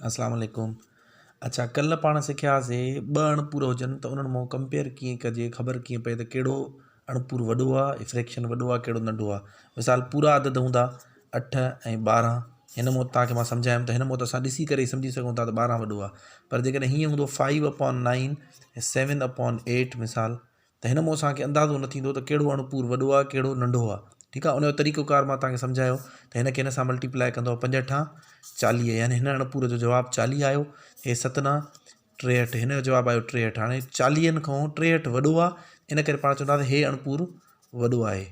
अस्सलाम वालेकुम। अच्छा, कल्ह पाण सिखियासीं ॿ अणपूर हुजनि त उन्हनि मां कंपेयर कीअं कजे, ख़बर कीअं पए त कहिड़ो अणपूर वॾो आहे, फ्रैक्शन वॾो आहे, कहिड़ो नंढो आहे। मिसाल पूरा अदद हूंदा 8 ऐं 12, हिन मां तव्हांखे मां सम्झायुमि त हिन मां त असां ॾिसी करे ई सम्झी सघूं था त 12 वॾो आहे। पर जेकॾहिं हीअं हूंदो 5/9 ऐं 7/8 मिसाल, त हिन मां असांखे अंदाज़ो न थींदो त कहिड़ो अणपूर वॾो आहे, कहिड़ो नंढो आहे। ठीकु आहे, उनजो तरीक़ोकार मां तव्हांखे सम्झायो त हिन खे हिन सां मल्टीप्लाई कंदो 5 × 40, यानी हिन अणपूर जो जवाबु 40 आयो। हे 7 × 63, हिन जो जवाबु आयो 63। हाणे 40 खां 63 वॾो आहे, इन करे पाण चवंदासीं हे अणपूर वॾो आहे।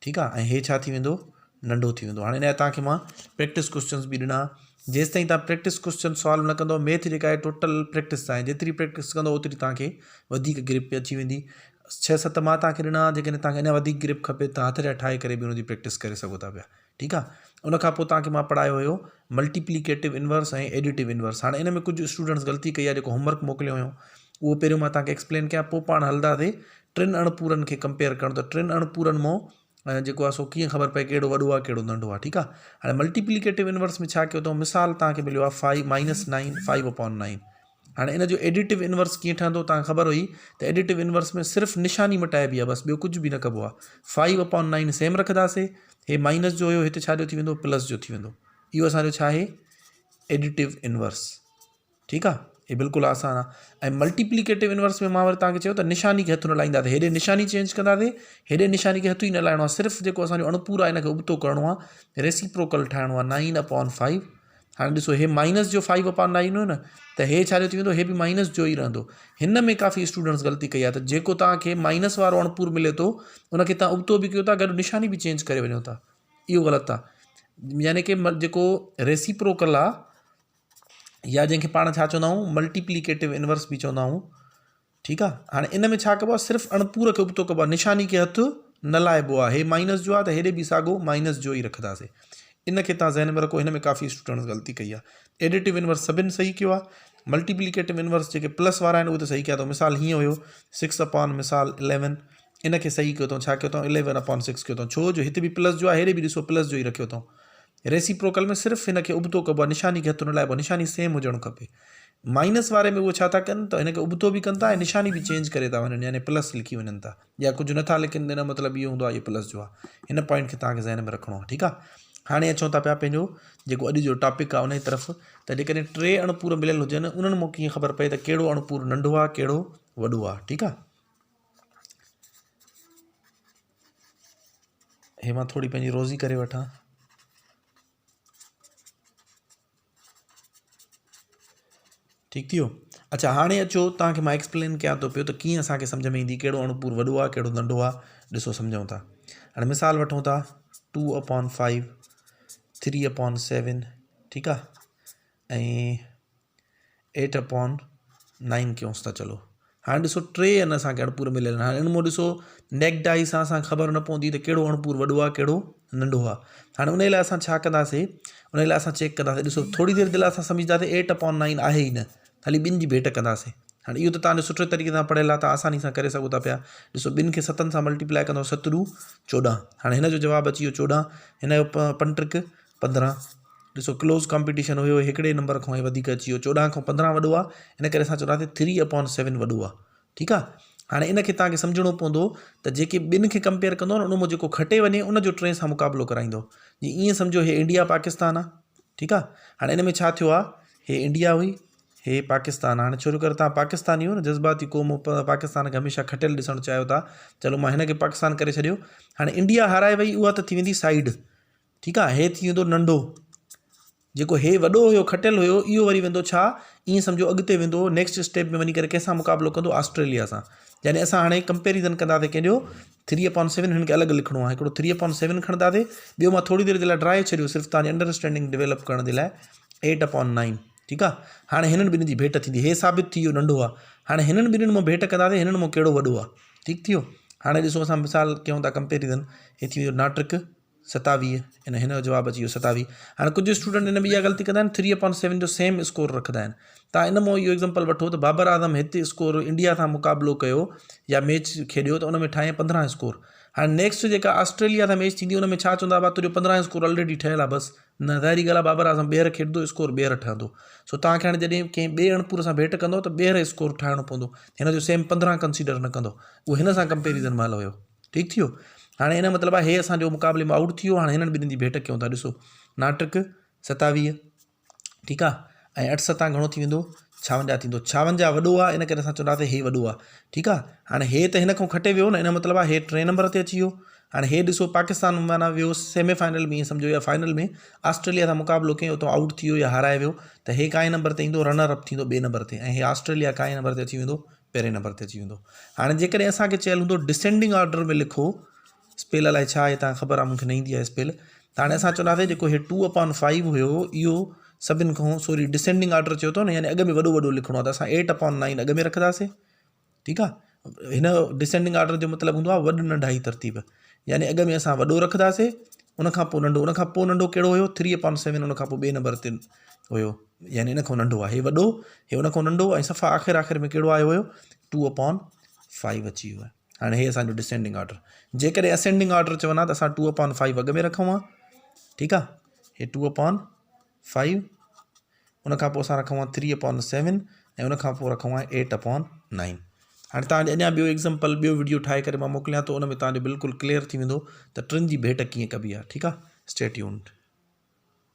ठीकु आहे, ऐं हे छा थी वेंदो, नंढो थी वेंदो। हाणे हिन जा तव्हांखे मां प्रैक्टिस क्वेश्चन्स बि ॾिना। जेसि ताईं तव्हां प्रैक्टिस क्वेश्चन सॉल्व न कंदो, मैथ जेका आहे टोटल प्रैक्टिस आहे, जेतिरी प्रैक्टिस कंदो ओतिरी तव्हांखे वधीक ग्रिप अची वेंदी। 6-7 मां तव्हांखे ॾिना, जेकॾहिं तव्हांखे अञा वधीक ग्रिप खपे त हथ जा ठाहे करे बि हुनजी प्रैक्टिस करे सघो था पिया। ठीकु आहे, उनखां पोइ तव्हांखे मां पढ़ायो हुयो मल्टीप्लिकेटिव इनवर्स ऐं एडिटिव इनवर्स। हाणे इन में कुझु स्टूडेंट्स ग़लती कई आहे, जेको होमवर्क मोकिलियो हुयो उहो पहिरियों मां तव्हांखे एक्सप्लेन कयां, पोइ पाण हलंदासीं 3 अणपूरनि खे कंपेयर करणु। त 3 अणपूरनि मां जेको आहे सो कीअं ख़बर पए कहिड़ो वॾो आहे कहिड़ो नंढो आहे। ठीकु आहे, हाणे मल्टीप्लिकेटिव इनवर्स में छा कयो अथऊं, मिसाल तव्हांखे मिलियो आहे 5 - 9 5/9। हाणे इन जो एडिटिव इनवर्स कीअं ठहंदो, तव्हांखे ख़बर हुई त एडिटिव इनवर्स में सिर्फ़ु निशानी मटाइबी आहे, बसि ॿियो कुझु बि न कबो आहे। 5/9 सेम रखंदासीं, हे माइनस जो हुयो हिते छा जो थी वेंदो, प्लस जो थी वेंदो। इहो असांजो छा आहे, एडिटिव इनवर्स। ठीकु आहे, हे बिल्कुलु आसान आहे। ऐं मल्टीप्लिकेटिव इनवर्स में मां वरी तव्हांखे चयो त निशानी खे हथु न लाईंदासीं, हेॾे निशानी चेंज कंदासीं, हेॾे निशानी खे हथु ई न लाइणो आहे। सिर्फ़ु जेको असांजो अणपूर आहे हिनखे उबतो करिणो आहे, रेसिप्रोकल ठाहिणो आहे 9/5। हाणे ॾिसो, हे माइनस जो 5/9 हुयो न, त हे छा जो थी वेंदो, हे बि माइनस जो ई रहंदो। हिन में काफ़ी स्टूडेंट्स ग़लती कई आहे, त जेको तव्हांखे माइनस वारो अणपूर मिले थो उनखे तव्हां उबतो बि कयो था, गॾु निशानी बि चेंज करे वञो था, इहो ग़लति आहे। यानी कि जेको रेसिप्रोकल आहे, या जंहिंखे पाण छा चवंदा आहियूं, मल्टीप्लिकेटिव इनवर्स बि चवंदा आहियूं। ठीकु आहे, हाणे इन में छा कबो आहे, सिर्फ़ु अणपूर खे उबतो कबो आहे, निशानी खे हथु न लाइबो आहे। हे माइनस जो आहे त हेॾे बि साॻियो माइनस जो ई रखंदासीं। इन खे तव्हां ज़हन में रखो, हिन में काफ़ी स्टूडेंट्स ग़लती कई आहे। एडिटिव इनवर्स सभिनि सही कयो आहे। मल्टीप्लिकेटिव इनवर्स जेके प्लस वारा आहिनि उहे त सही कया अथऊं। मिसाल हीअं हुयो 6/11, इन खे सही कयो अथऊं, छा कयो अथऊं, 11/6 कयो अथऊं, छो जो हिते बि प्लस जो आहे, हेॾे बि ॾिसो प्लस जो ई रखियो अथऊं। रेसिप्रोकल में सिर्फ़ु हिन खे उबतो कबो आहे, निशानी खे हथु न लाइबो आहे, निशानी सेम हुजणु खपे। माइनस वारे में उहो छा था कनि, त हिनखे उबतो बि कनि था ऐं निशानी बि चेंज करे था वञनि, यानी प्लस लिखी वञनि था, या कुझु नथा लिखनि, हिन मतिलबु इहो हूंदो आहे, इहो प्लस जो आहे। हिन पॉइंट खे तव्हांखे ज़हन में रखिणो आहे। ठीकु आहे, हाणे अचूं था पिया पंहिंजो जेको अॼु जो टॉपिक आहे उन जी तरफ़। त जेकॾहिं 3 अणपूर मिलियल हुजनि, उन्हनि मां कीअं ख़बर पए त कहिड़ो अणपूर नंढो आहे कहिड़ो वॾो आहे। ठीकु आहे, हे मां थोरी पंहिंजी रोज़ी करे वठां। ठीकु थी वियो। अच्छा, हाणे अचो तव्हांखे मां एक्सप्लेन कयां थो पियो त कीअं असांखे सम्झ में ईंदी कहिड़ो अणपूर वॾो आहे कहिड़ो नंढो आहे। ॾिसो सम्झूं था, हाणे मिसाल वठूं था 2/5 3/7, ठीकु आहे, ऐं 8/9 कयूंसि था। चलो, हाणे ॾिसो 3 आहिनि असांखे अणपूर मिलियल आहिनि। हाणे इन मां ॾिसो नेक्ड आई सां असांखे ख़बर न पवंदी त कहिड़ो अणपूर वॾो आहे कहिड़ो नंढो आहे। हाणे उन लाइ असां छा कंदासीं, उन लाइ असां चेक कंदासीं। ॾिसो, थोरी देरि जे लाइ असां सम्झंदासीं 8/9 आहे ई न, ख़ाली ॿिनि जी भेट कंदासीं। हाणे इहो त तव्हांजो सुठे तरीक़े सां पढ़ियल आहे, तव्हां आसानी सां करे सघो था पिया। ॾिसो, ॿिनि खे 7 सां मल्टीप्लाई कंदो, 7 × 14। हाणे हिन जो जवाबु अची वियो 14, हिन जो पंट्रिक 15। ॾिसो, क्लोज़ कॉम्पिटिशन हुयो, हिकिड़े नंबर खां वधीक अची वियो, 14 खां 15 वॾो आहे, इन करे असां चवंदासीं 3/7 वॾो आहे। ठीकु आहे, हाणे इन खे तव्हांखे सम्झणो पवंदो त जेके ॿिनि खे कंपेयर कंदो न, उन मां जेको खटे वञे उनजो 3 सां मुक़ाबिलो कराईंदो। जीअं ईअं सम्झो हे इंडिया पाकिस्तान आहे। ठीकु आहे, हाणे इन में छा थियो आहे, हे इंडिया हुई, हे पाकिस्तान। हाणे छो करे तव्हां पाकिस्तानी हो न, जज़्बाती क़ौम, पाकिस्तान खे हमेशह खटियल ॾिसणु चाहियो था। चलो, मां हिन खे पाकिस्तान करे छॾियो। हाणे इंडिया हाराए वई, उहा त थी वेंदी साइड। ठीकु आहे, हे थी वेंदो नंढो। जेको हे वॾो हुयो, खटियल हुयो, इहो वरी वेंदो छा, ईअं सम्झो अॻिते वेंदो नेक्स्ट स्टेप में वञी करे कंहिंसां मुक़ाबिलो कंदो, ऑस्ट्रेलिया सां। यानी असां हाणे कंपेरिज़न कंदासीं कंहिंजो 3/7, हिन खे अलॻि लिखिणो आहे। हिकिड़ो 3/7 खणंदासीं, ॿियो मां थोरी देरि जे लाइ ड्राए छॾियो, सिर्फ़ु तव्हांजी अंडरस्टैंडिंग डेवलप करण जे लाइ, 8/9। ठीकु आहे, हाणे हिननि ॿिन्हिनि जी भेट थींदी, हे साबित थी वियो नंढो आहे। हाणे हिननि ॿिन्हिनि मां भेट कंदासीं, हिननि मां कहिड़ो वॾो आहे। ठीकु थी वियो। हाणे ॾिसो, असां मिसाल कयूं था कंपेरिज़न, हे थी वियो नाट्रिक 27, हिन जो जवाबु अची वियो 27। हाणे कुझु स्टूडेंट हिन में इहा ग़लती कंदा आहिनि, 3/7 जो सेम स्कोर रखंदा आहिनि। तव्हां इन मां इहो एग्ज़ाम्पल वठो त बाबर आज़म हिते स्कोर इंडिया सां मुक़ाबिलो कयो या मैच खेॾियो, त उन में ठाहे 15 स्कोर। हाणे नेक्स्ट जेका ऑस्ट्रेलिया सां मैच थींदी उन में छा चवंदा बा तुंहिंजो 15 स्कोर ऑलरेडी ठहियल आहे बसि न ज़ाहिरी ॻाल्हि आहे बाबर आज़म ॿीहर खेॾंदो स्कोर ॿीहर ठहंदो सो तव्हांखे हाणे जॾहिं कंहिं ॿिए अणपुर सां भेट कंदो त ॿीहर स्कोर ठाहिणो पवंदो हिन जो सेम 15 कंसीडर न कंदो उहो हिन सां कंपेरिज़न महिल हुयो ठीकु थियो हाणे हिन मतिलबु आहे हे असांजो मुक़ाबले में आउट थी वियो हाणे हिननि ॿिन्हिनि जी भेट कयूं था ॾिसो नाटक 27 ठीकु आहे ऐं 8 घणो थी वेंदो 56 थींदो 56 वॾो आहे इन करे असां चवंदासीं हे वॾो आहे ठीकु आहे हाणे हे त हिन खां खटे वियो न इन मतिलबु आहे हे 3 नंबर ते अची वियो हाणे हे ॾिसो पाकिस्तान माना वियो सेमीफाइनल में ईअं सम्झो या फाइनल में ऑस्ट्रेलिया सां मुक़ाबिलो कयो त आउट थी वियो या हाराए वियो त हे काएं नंबर ते ईंदो रनर अप थींदो 2 नंबर ते ऐं हे ऑस्ट्रेलिया काएं नंबर ते अची वेंदो पहिरें नंबर ते अची वेंदो हाणे जेकॾहिं असांखे चयलु हूंदो डिसेंडिंग ऑर्डर में लिखो स्पेल अलाए छा आहे तव्हां ख़बर आहे मूंखे न ईंदी आहे स्पेल त हाणे असां चवंदासीं जेको हे 2/5 हुयो इहो सभिनि खां सॉरी डिसेंडिंग ऑर्डर चयो अथव न यानी अॻ में वॾो वॾो लिखिणो आहे त असां 8/9 अॻ में रखंदासीं ठीकु आहे हिन डिसेंडिंग ऑर्डर जो मतिलबु हूंदो आहे वॾ नंढा ई तरतीब यानी अॻ में असां वॾो रखंदासीं उनखां पोइ नंढो कहिड़ो हुयो 3/7 उनखां पोइ 2 नंबर ते हुयो यानी इन खां नंढो आहे हे वॾो हे उन खां नंढो ऐं सफ़ा आख़िर में कहिड़ो आयो हुयो 2/5 अची वियो आहे हाणे हे असांजो डिसेंडिंग ऑर्डर जेकॾहिं असेंडिंग ऑर्डर चवंदा त असां 2/5 अॻ में रखूं हा ठीकु आहे हे 2/5 उनखां पोइ असां रखूं 3/7 ऐं उनखां पोइ रखूं 8/9 हाणे तव्हांखे अञा ॿियो एग्ज़ाम्पल ॿियो वीडियो ठाहे करे मां मोकिलियां थो उन में तव्हांजो बिल्कुलु क्लियर थी वेंदो त टिनि जी भेट कीअं कबी आहे ठीकु आहे स्टे ट्यून्ड